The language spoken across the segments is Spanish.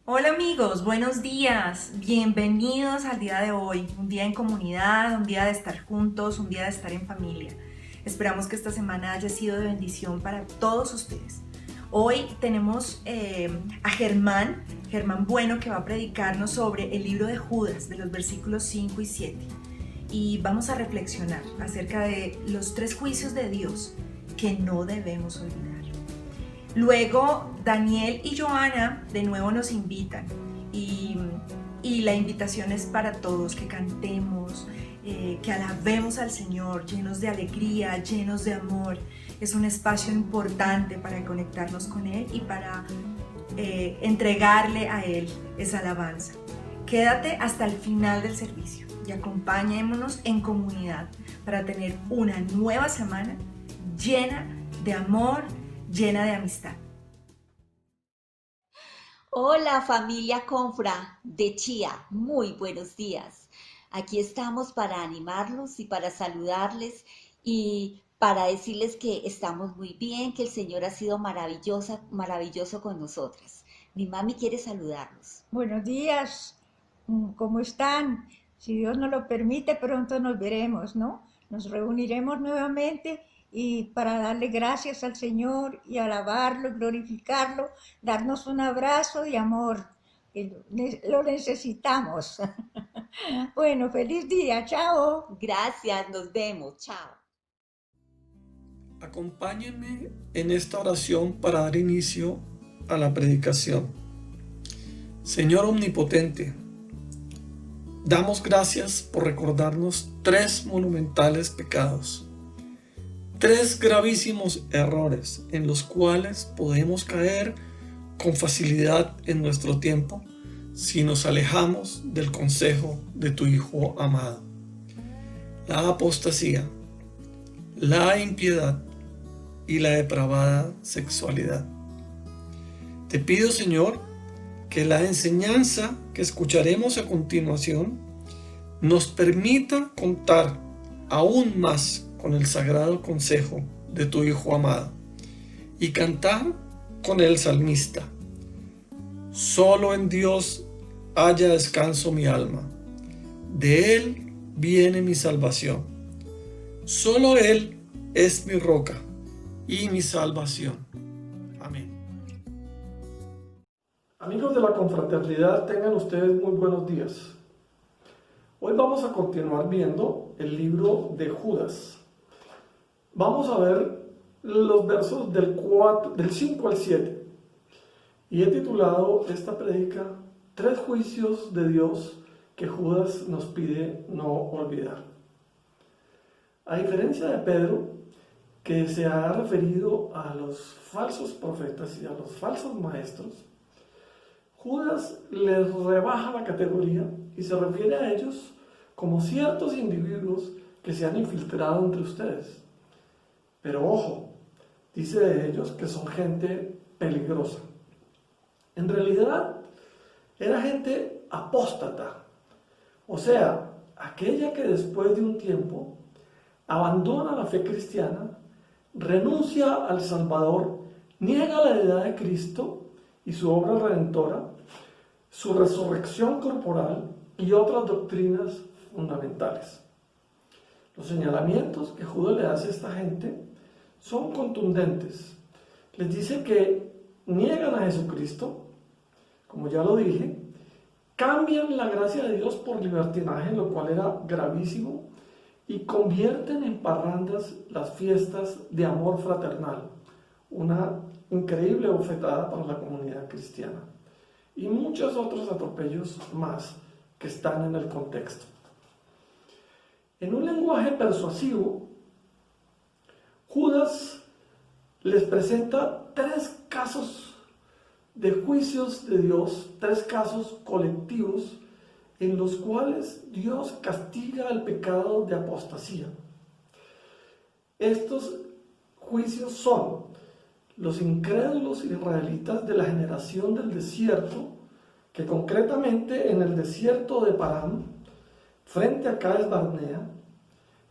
Hola amigos, buenos días, bienvenidos al día de hoy, un día en comunidad, un día de estar juntos, un día de estar en familia. Esperamos que esta semana haya sido de bendición para todos ustedes. Hoy tenemos a Germán Bueno, que va a predicarnos sobre el libro de Judas, de los versículos 5 y 7. Y vamos a reflexionar acerca de los tres juicios de Dios que no debemos olvidar. Luego Daniel y Joana de nuevo nos invitan y, y la invitación es para todos, que cantemos, que alabemos al Señor llenos de alegría, llenos de amor. Es un espacio importante para conectarnos con Él y para entregarle a Él esa alabanza. Quédate hasta el final del servicio y acompáñémonos en comunidad para tener una nueva semana llena de amor, llena de amistad. Hola familia Confra de Chía, muy buenos días. Aquí estamos para animarlos y para saludarles y para decirles que estamos muy bien, que el Señor ha sido maravilloso con nosotras. Mi mami quiere saludarlos. Buenos días, ¿cómo están? Si Dios nos lo permite, pronto nos veremos, ¿no? Nos reuniremos nuevamente y para darle gracias al Señor y alabarlo, glorificarlo, darnos un abrazo de amor, que lo necesitamos. Bueno, feliz día, chao. Gracias, nos vemos, chao. Acompáñenme en esta oración para dar inicio a la predicación. Señor omnipotente, damos gracias por recordarnos tres monumentales pecados, tres gravísimos errores en los cuales podemos caer con facilidad en nuestro tiempo si nos alejamos del consejo de tu Hijo amado. La apostasía, la impiedad y la depravada sexualidad. Te pido, Señor, que la enseñanza que escucharemos a continuación nos permita contar aún más con el sagrado consejo de tu Hijo amado y cantar con el salmista: solo en Dios haya descanso mi alma, de Él viene mi salvación, solo Él es mi roca y mi salvación. Amén. Amigos de la confraternidad, tengan ustedes muy buenos días. Hoy vamos a continuar viendo el libro de Judas. Vamos a ver los versos del 5 al 7. Y he titulado esta prédica Tres juicios de Dios que Judas nos pide no olvidar. A diferencia de Pedro, que se ha referido a los falsos profetas y a los falsos maestros, Judas les rebaja la categoría y se refiere a ellos como ciertos individuos que se han infiltrado entre ustedes. Pero ojo, dice de ellos que son gente peligrosa. En realidad, era gente apóstata, o sea, aquella que después de un tiempo abandona la fe cristiana, renuncia al Salvador, niega la deidad de Cristo y su obra redentora, su resurrección corporal y otras doctrinas fundamentales. Los señalamientos que Judas le hace a esta gente son contundentes. Les dice que niegan a Jesucristo, como ya lo dije, cambian la gracia de Dios por libertinaje, lo cual era gravísimo, y convierten en parrandas las fiestas de amor fraternal, una increíble bofetada para la comunidad cristiana, y muchos otros atropellos más que están en el contexto. En un lenguaje persuasivo, Judas les presenta tres casos de juicios de Dios, tres casos colectivos en los cuales Dios castiga el pecado de apostasía. Estos juicios son los incrédulos israelitas de la generación del desierto, que concretamente en el desierto de Parán, frente a Cades Barnea,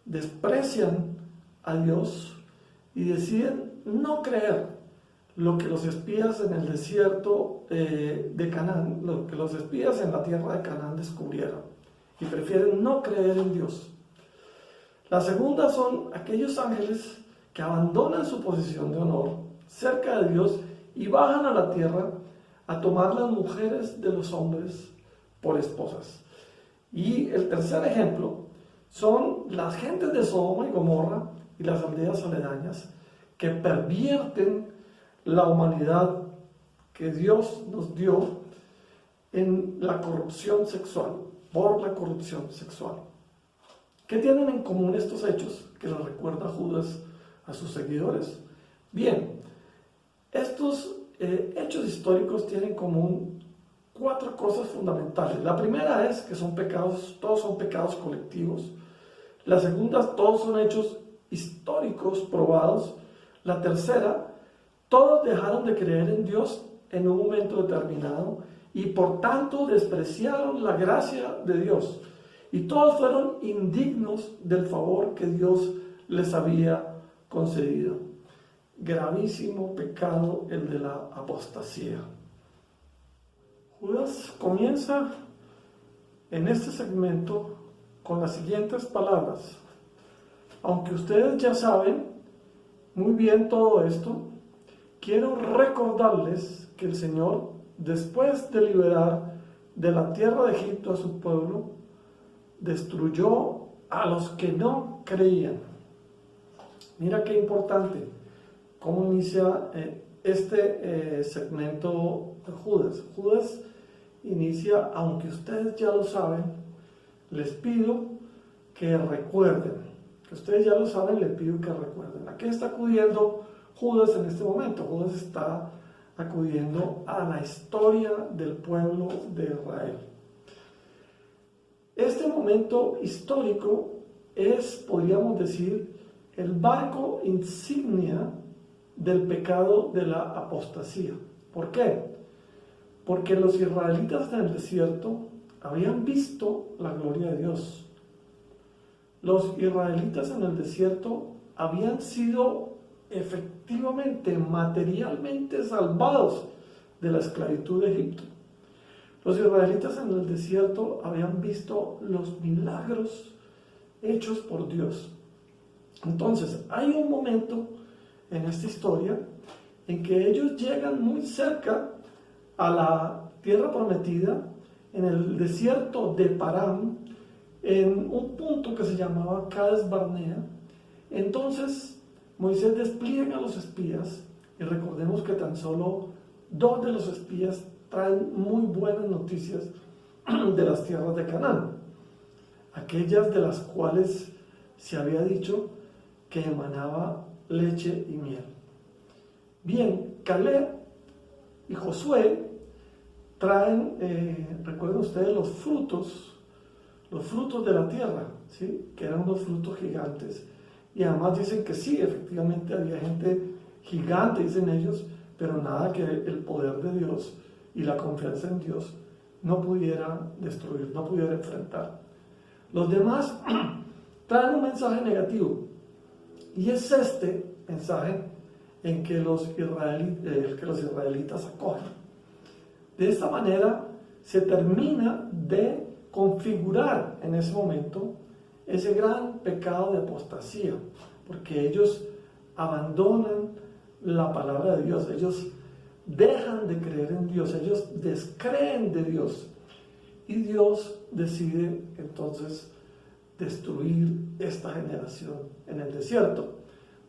desprecian a Dios y deciden no creer lo que los espías en el desierto de Canaán, lo que los espías en la tierra de Canaán descubrieron, y prefieren no creer en Dios. La segunda son aquellos ángeles que abandonan su posición de honor cerca de Dios y bajan a la tierra a tomar las mujeres de los hombres por esposas. Y el tercer ejemplo son las gentes de Sodoma y Gomorra y las aldeas aledañas que pervierten la humanidad que Dios nos dio en la corrupción sexual, por la corrupción sexual. ¿Qué tienen en común estos hechos que les recuerda Judas a sus seguidores? Bien, estos hechos históricos tienen en común 4 cosas fundamentales. La primera es que son pecados, todos son pecados colectivos. La segunda, todos son hechos históricos probados. La tercera, todos dejaron de creer en Dios en un momento determinado y por tanto despreciaron la gracia de Dios. Y todos fueron indignos del favor que Dios les había concedido. Gravísimo pecado el de la apostasía. Judas comienza en este segmento con las siguientes palabras. Aunque ustedes ya saben muy bien todo esto, quiero recordarles que el Señor, después de liberar de la tierra de Egipto a su pueblo, destruyó a los que no creían. Mira qué importante cómo inicia este segmento de Judas. Judas inicia, aunque ustedes ya lo saben, les pido que recuerden. Que ustedes ya lo saben, les pido que recuerden. ¿A qué está acudiendo Judas en este momento? Judas está acudiendo a la historia del pueblo de Israel. Este momento histórico es, podríamos decir, el barco insignia del pecado de la apostasía. ¿Por qué? Porque los israelitas en el desierto habían visto la gloria de Dios. Los israelitas en el desierto habían sido efectivamente, materialmente salvados de la esclavitud de Egipto. Los israelitas en el desierto habían visto los milagros hechos por Dios. Entonces, hay un momento en esta historia en que ellos llegan muy cerca a la tierra prometida, en el desierto de Parán, en un punto que se llamaba Cades Barnea. Entonces Moisés despliega a los espías, y recordemos que tan solo 2 de los espías traen muy buenas noticias de las tierras de Canaán, aquellas de las cuales se había dicho que emanaba leche y miel. Bien, Caleb y Josué traen, recuerden ustedes, los frutos de la tierra, ¿sí? Que eran unos frutos gigantes. Y además dicen que sí, efectivamente había gente gigante, dicen ellos, pero nada que el poder de Dios y la confianza en Dios no pudiera destruir, no pudiera enfrentar. Los demás traen un mensaje negativo, y es este mensaje en que los israelitas acogen. De esta manera se termina de configurar en ese momento ese gran pecado de apostasía, porque ellos abandonan la palabra de Dios, ellos dejan de creer en Dios, ellos descreen de Dios, y Dios decide entonces destruir esta generación en el desierto.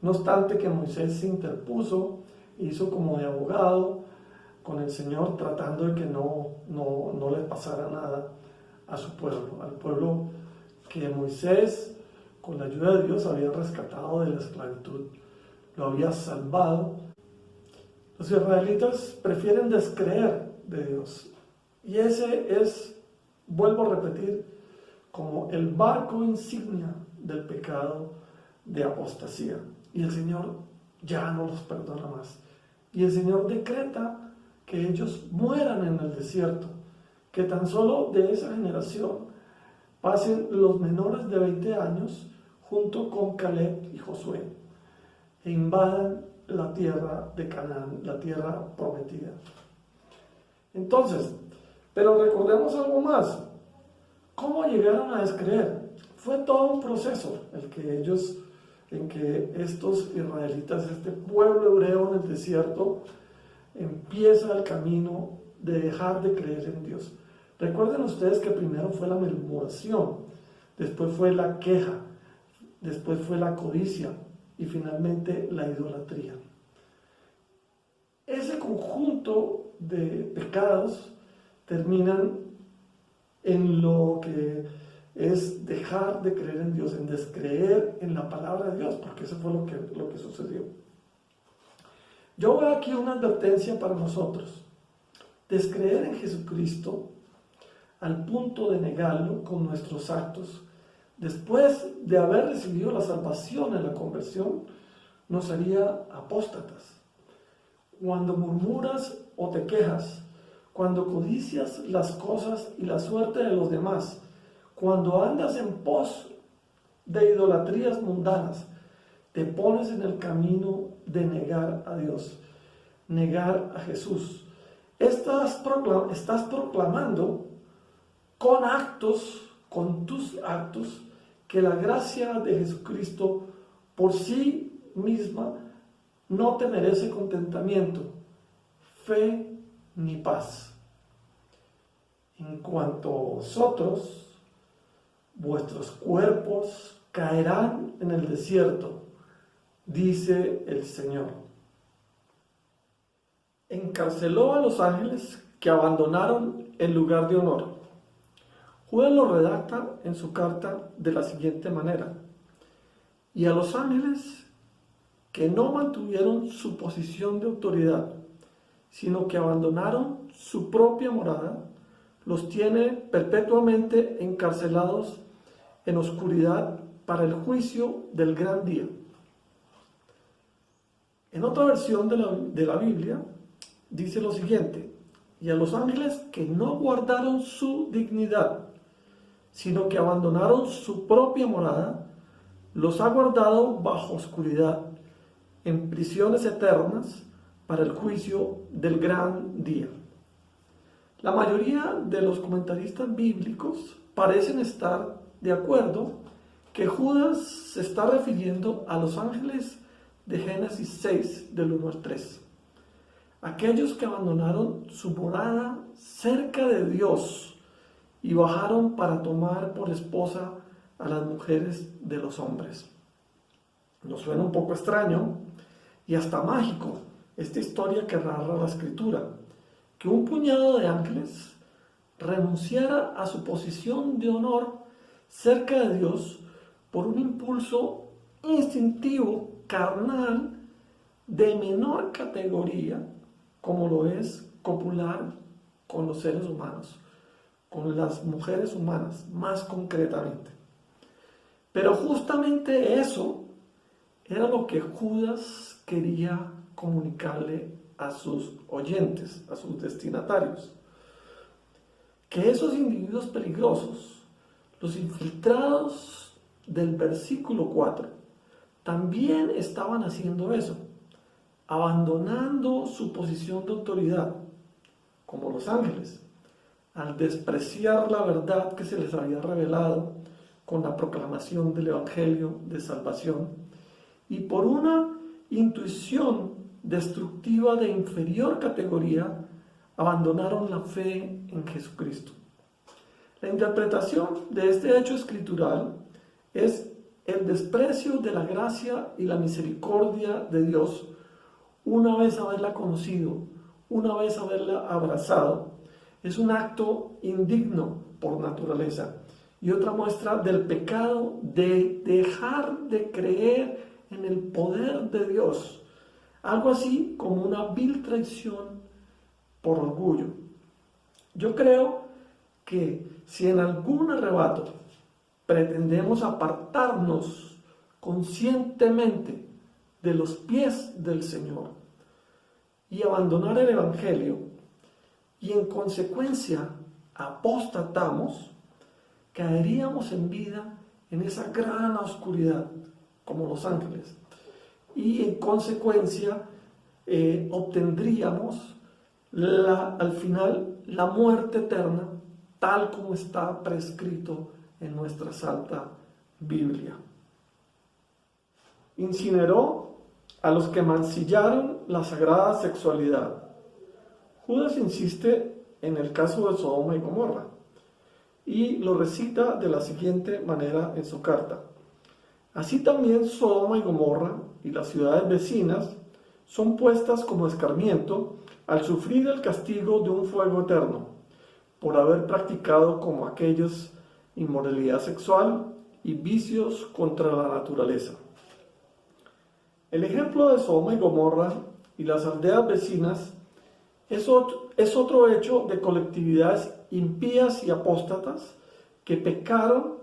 No obstante que Moisés se interpuso, hizo como de abogado con el Señor, tratando de que no le pasara nada a su pueblo, al pueblo que Moisés, con la ayuda de Dios, había rescatado de la esclavitud, lo había salvado. Los israelitas prefieren descreer de Dios, y ese es, vuelvo a repetir, como el barco insignia del pecado de apostasía. Y el Señor ya no los perdona más. Y el Señor decreta que ellos mueran en el desierto, que tan solo de esa generación pasen los menores de 20 años junto con Caleb y Josué, e invadan la tierra de Canaán, la tierra prometida. Entonces, pero recordemos algo más. ¿Cómo llegaron a descreer? Fue todo un proceso en que estos israelitas, este pueblo hebreo en el desierto, empieza el camino de dejar de creer en Dios. Recuerden ustedes que primero fue la murmuración, después fue la queja, después fue la codicia y finalmente la idolatría. Ese conjunto de pecados terminan en lo que es dejar de creer en Dios, en descreer en la palabra de Dios, porque eso fue lo que sucedió. Yo veo aquí una advertencia para nosotros. Descreer en Jesucristo al punto de negarlo con nuestros actos, después de haber recibido la salvación en la conversión, nos haría apóstatas. Cuando murmuras o te quejas, cuando codicias las cosas y la suerte de los demás, cuando andas en pos de idolatrías mundanas, te pones en el camino de negar a Dios, negar a Jesús. Estás proclamando con actos, con tus actos, que la gracia de Jesucristo por sí misma no te merece contentamiento, fe ni paz. En cuanto a vosotros, vuestros cuerpos caerán en el desierto, dice el Señor. Encarceló a los ángeles que abandonaron el lugar de honor. Judas lo redacta en su carta de la siguiente manera: y a los ángeles que no mantuvieron su posición de autoridad, sino que abandonaron su propia morada, los tiene perpetuamente encarcelados en oscuridad para el juicio del gran día. En otra versión de la Biblia dice lo siguiente: y a los ángeles que no guardaron su dignidad, sino que abandonaron su propia morada, los ha guardado bajo oscuridad, en prisiones eternas, para el juicio del gran día. La mayoría de los comentaristas bíblicos parecen estar de acuerdo que Judas se está refiriendo a los ángeles de Génesis 6, del 1 al 3. Aquellos que abandonaron su morada cerca de Dios y bajaron para tomar por esposa a las mujeres de los hombres. Nos suena un poco extraño y hasta mágico esta historia que narra la Escritura, que un puñado de ángeles renunciara a su posición de honor cerca de Dios por un impulso instintivo, carnal, de menor categoría, como lo es copular con los seres humanos, con las mujeres humanas, más concretamente. Pero justamente eso era lo que Judas quería comunicarle a sus oyentes, a sus destinatarios. Que esos individuos peligrosos, los infiltrados del versículo 4, también estaban haciendo eso, abandonando su posición de autoridad, como los ángeles, al despreciar la verdad que se les había revelado con la proclamación del Evangelio de salvación, y por una intuición destructiva de inferior categoría, abandonaron la fe en Jesucristo. La interpretación de este hecho escritural es el desprecio de la gracia y la misericordia de Dios una vez haberla conocido, una vez haberla abrazado. Es un acto indigno por naturaleza y otra muestra del pecado de dejar de creer en el poder de Dios, algo así como una vil traición por orgullo. Yo creo que si en algún arrebato pretendemos apartarnos conscientemente de los pies del Señor y abandonar el Evangelio, y en consecuencia apostatamos, caeríamos en vida en esa gran oscuridad como los ángeles. y en consecuencia obtendríamos al final la muerte eterna, tal como está prescrito en nuestra Santa Biblia. Incineró a los que mancillaron la sagrada sexualidad. Judas insiste en el caso de Sodoma y Gomorra y lo recita de la siguiente manera en su carta. Así también Sodoma y Gomorra y las ciudades vecinas son puestas como escarmiento al sufrir el castigo de un fuego eterno, por haber practicado como aquellos inmoralidad sexual y vicios contra la naturaleza. El ejemplo de Sodoma y Gomorra y las aldeas vecinas es otro hecho de colectividades impías y apóstatas que pecaron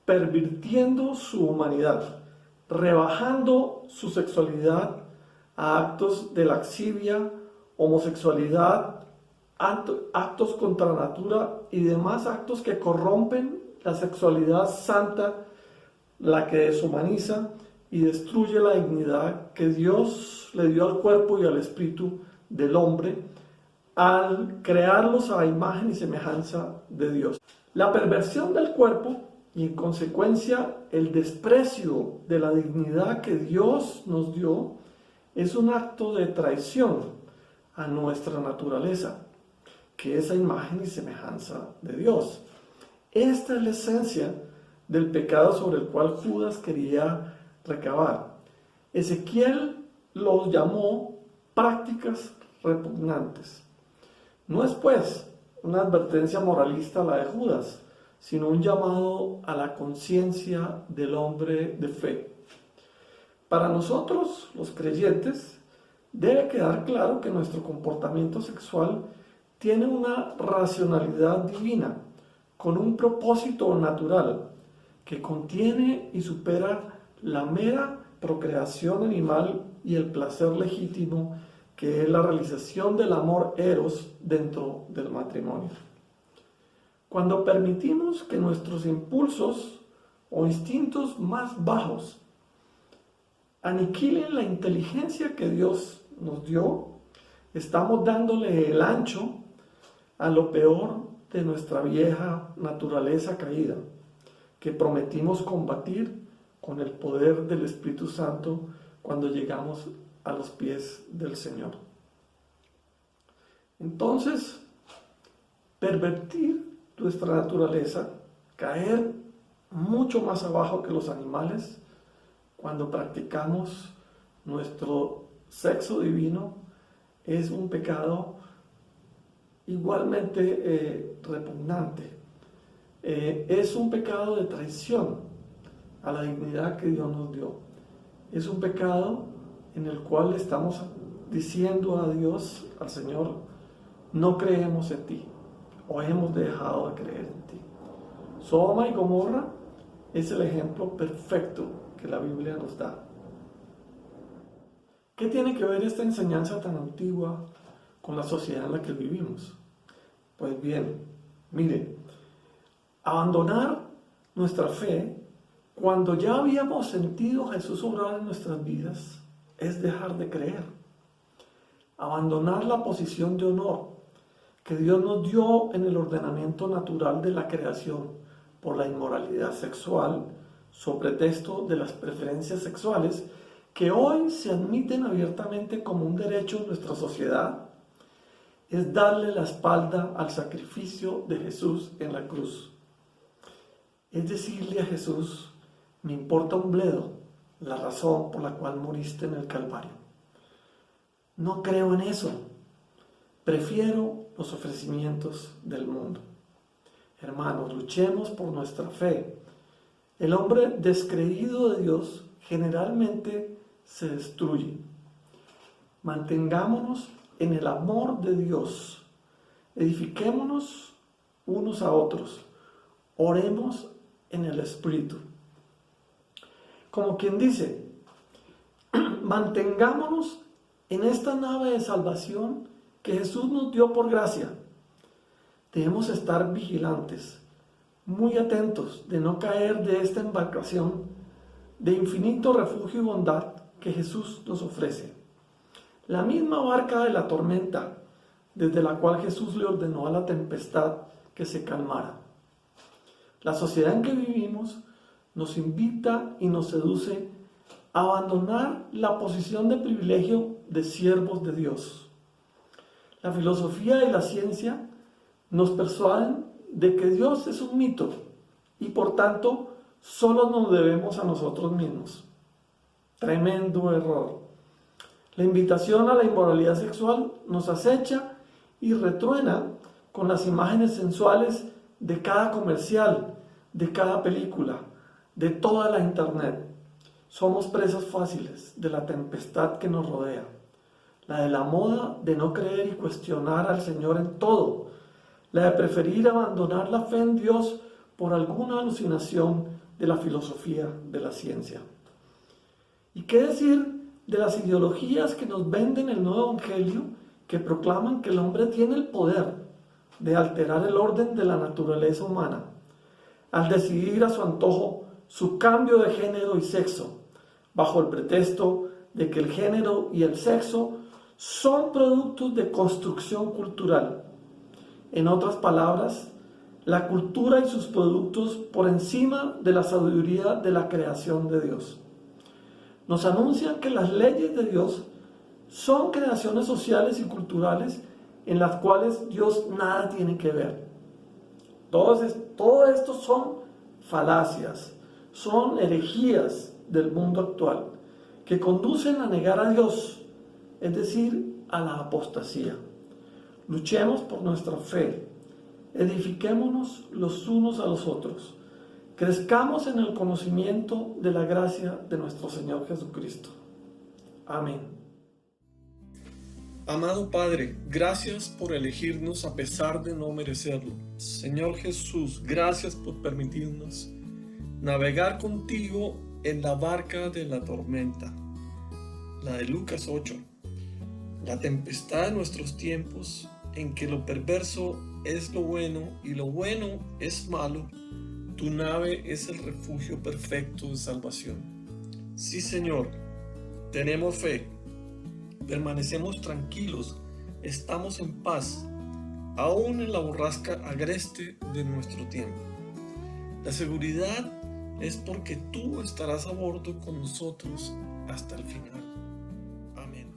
pervirtiendo su humanidad, rebajando su sexualidad a actos de laxivia, homosexualidad, actos contra la natura y demás actos que corrompen la sexualidad santa, la que deshumaniza y destruye la dignidad que Dios le dio al cuerpo y al espíritu del hombre al crearlos a imagen y semejanza de Dios. La perversión del cuerpo y en consecuencia el desprecio de la dignidad que Dios nos dio es un acto de traición a nuestra naturaleza, que es a imagen y semejanza de Dios. Esta es la esencia del pecado sobre el cual Judas quería recabar. Ezequiel los llamó prácticas repugnantes. No es pues una advertencia moralista la de Judas, sino un llamado a la conciencia del hombre de fe. Para nosotros, los creyentes, debe quedar claro que nuestro comportamiento sexual tiene una racionalidad divina, con un propósito natural, que contiene y supera la mera procreación animal y el placer legítimo que es la realización del amor eros dentro del matrimonio. Cuando permitimos que nuestros impulsos o instintos más bajos aniquilen la inteligencia que Dios nos dio, estamos dándole el ancho a lo peor de nuestra vieja naturaleza caída, que prometimos combatir con el poder del Espíritu Santo cuando llegamos a los pies del Señor. Entonces, pervertir nuestra naturaleza, caer mucho más abajo que los animales, cuando practicamos nuestro sexo divino, es un pecado igualmente repugnante. Es un pecado de traición a la dignidad que Dios nos dio. Es un pecado en el cual estamos diciendo a Dios, al Señor, no creemos en ti, o hemos dejado de creer en ti. Sodoma y Gomorra es el ejemplo perfecto que la Biblia nos da. ¿Qué tiene que ver esta enseñanza tan antigua con la sociedad en la que vivimos? Pues bien, mire, abandonar nuestra fe cuando ya habíamos sentido a Jesús obrar en nuestras vidas es dejar de creer. Abandonar la posición de honor que Dios nos dio en el ordenamiento natural de la creación por la inmoralidad sexual, sobre pretexto de las preferencias sexuales que hoy se admiten abiertamente como un derecho en nuestra sociedad, es darle la espalda al sacrificio de Jesús en la cruz. Es decirle a Jesús, me importa un bledo la razón por la cual moriste en el Calvario. No creo en eso. Prefiero los ofrecimientos del mundo. Hermanos, luchemos por nuestra fe. El hombre descreído de Dios generalmente se destruye. Mantengámonos en el amor de Dios. Edifiquémonos unos a otros. Oremos en el Espíritu. Como quien dice, mantengámonos en esta nave de salvación que Jesús nos dio por gracia. Debemos estar vigilantes, muy atentos de no caer de esta embarcación de infinito refugio y bondad que Jesús nos ofrece. La misma barca de la tormenta, desde la cual Jesús le ordenó a la tempestad que se calmara. La sociedad en que vivimos nos invita y nos seduce a abandonar la posición de privilegio de siervos de Dios. La filosofía y la ciencia nos persuaden de que Dios es un mito y por tanto solo nos debemos a nosotros mismos. Tremendo error. La invitación a la inmoralidad sexual nos acecha y retruena con las imágenes sensuales de cada comercial, de cada película, de toda la internet. Somos presas fáciles de la tempestad que nos rodea, la de la moda de no creer y cuestionar al Señor en todo, la de preferir abandonar la fe en Dios por alguna alucinación de la filosofía de la ciencia. ¿Y qué decir de las ideologías que nos venden el nuevo evangelio, que proclaman que el hombre tiene el poder de alterar el orden de la naturaleza humana, al decidir a su antojo su cambio de género y sexo, bajo el pretexto de que el género y el sexo son productos de construcción cultural? En otras palabras, la cultura y sus productos por encima de la sabiduría de la creación de Dios. Nos anuncian que las leyes de Dios son creaciones sociales y culturales en las cuales Dios nada tiene que ver. Todo esto son falacias, son herejías del mundo actual que conducen a negar a Dios, es decir, a la apostasía. Luchemos por nuestra fe, edifiquémonos los unos a los otros, crezcamos en el conocimiento de la gracia de nuestro Señor Jesucristo. Amén. Amado Padre, gracias por elegirnos a pesar de no merecerlo. Señor Jesús, gracias por permitirnos navegar contigo en la barca de la tormenta, la de Lucas 8, la tempestad de nuestros tiempos en que lo perverso es lo bueno y lo bueno es malo. Tu nave es el refugio perfecto de salvación. Sí, Señor, tenemos fe, permanecemos tranquilos, estamos en paz, aún en la borrasca agreste de nuestro tiempo. La seguridad es porque tú estarás a bordo con nosotros hasta el final. Amén.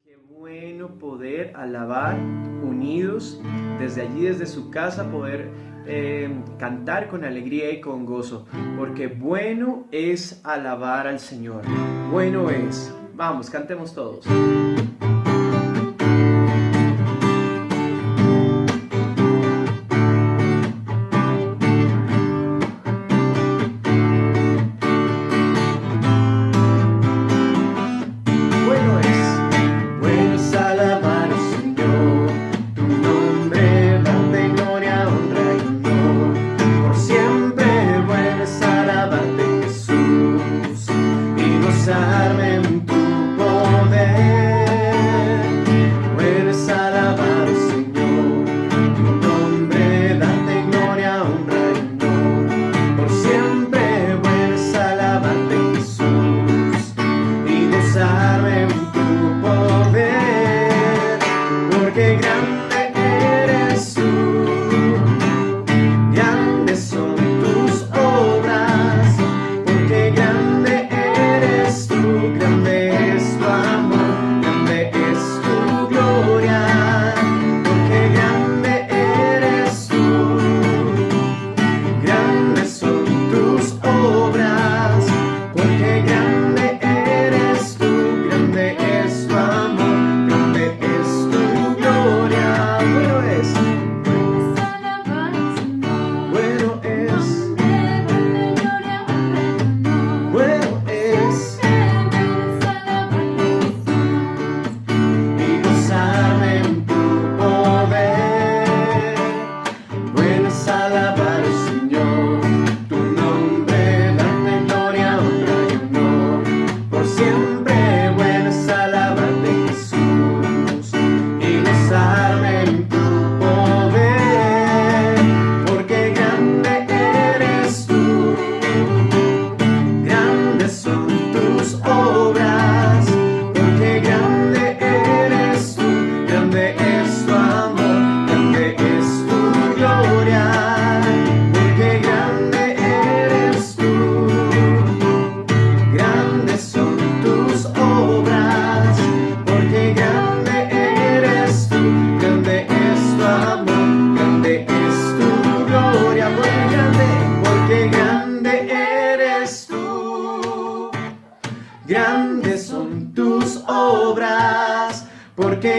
Qué bueno poder alabar unidos desde allí, desde su casa, poder cantar con alegría y con gozo, porque bueno es alabar al Señor. Bueno es. Vamos, cantemos todos. En tu poder.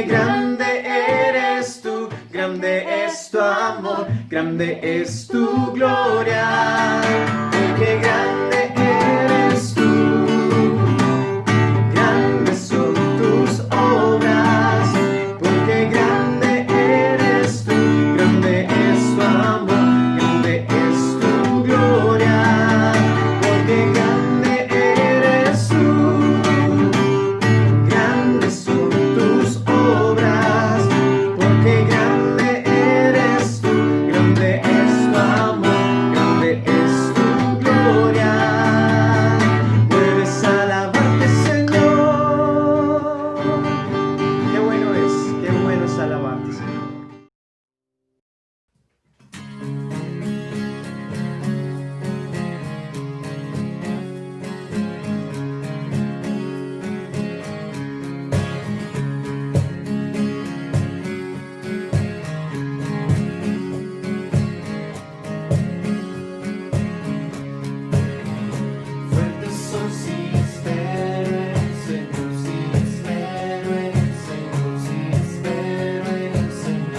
porque grande eres tú, grande es tu amor, grande es tu gloria, porque grande eres tú, grandes son tus obras, porque grande eres tú, grande es tu amor, grande es tu gloria, porque grande eres tú, grandes son tus obras, porque grande eres tú, grande es tu amor, grande es tu gloria. Puedes alabarte, Señor. Qué bueno es alabarte, Señor. Fuertes son sí, espero en el Señor, sí, espero en el Señor, sí, espero en el Señor.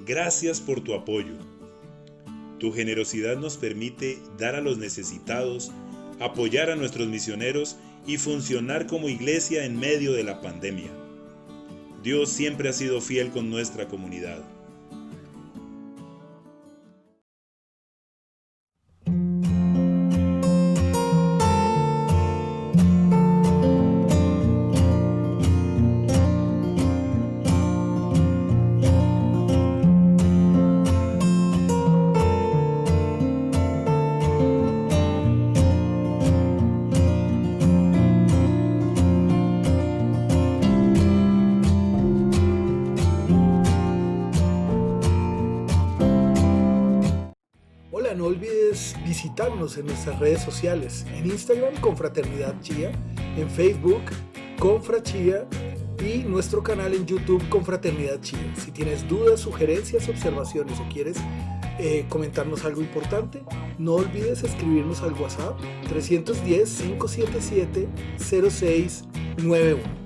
Gracias por tu apoyo. Tu generosidad nos permite dar a los necesitados, apoyar a nuestros misioneros y funcionar como iglesia en medio de la pandemia. Dios siempre ha sido fiel con nuestra comunidad. No olvides visitarnos en nuestras redes sociales, en Instagram Confraternidad Chía, en Facebook Confrachía y nuestro canal en YouTube Confraternidad Chía. Si tienes dudas, sugerencias, observaciones o quieres comentarnos algo importante, no olvides escribirnos al WhatsApp 310-577-0691.